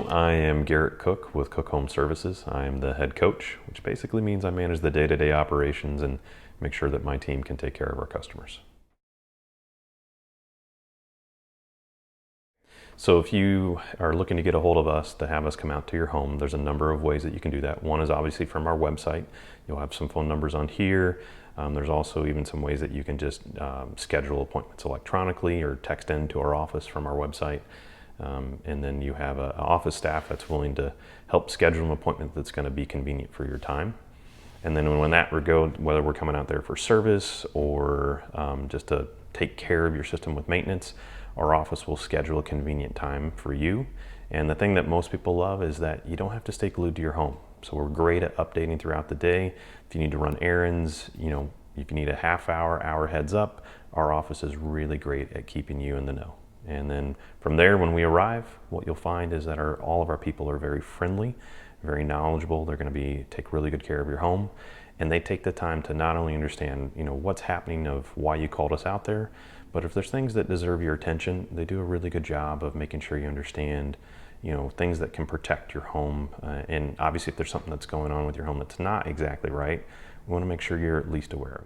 So I am Garrett Cook with Cook Home Services. I am the head coach, which basically means I manage the day-to-day operations and make sure that my team can take care of our customers. So if you are looking to get a hold of us to have us come out to your home, there's a number of ways that you can do that. One is obviously from our website. You'll have some phone numbers on here. There's also even some ways that you can just schedule appointments electronically or text into our office from our website. And then you have an office staff that's willing to help schedule an appointment that's going to be convenient for your time. And then when that would go, whether we're coming out there for service or just to take care of your system with maintenance, our office will schedule a convenient time for you. And the thing that most people love is that you don't have to stay glued to your home. So we're great at updating throughout the day. If you need to run errands, if you need a half hour heads up, our office is really great at keeping you in the know. And then from there, when we arrive, what you'll find is that all of our people are very friendly, very knowledgeable. They're going to take really good care of your home. And they take the time to not only understand, what's happening of why you called us out there, but if there's things that deserve your attention, they do a really good job of making sure you understand, things that can protect your home. And obviously if there's something that's going on with your home that's not exactly right, we want to make sure you're at least aware of it.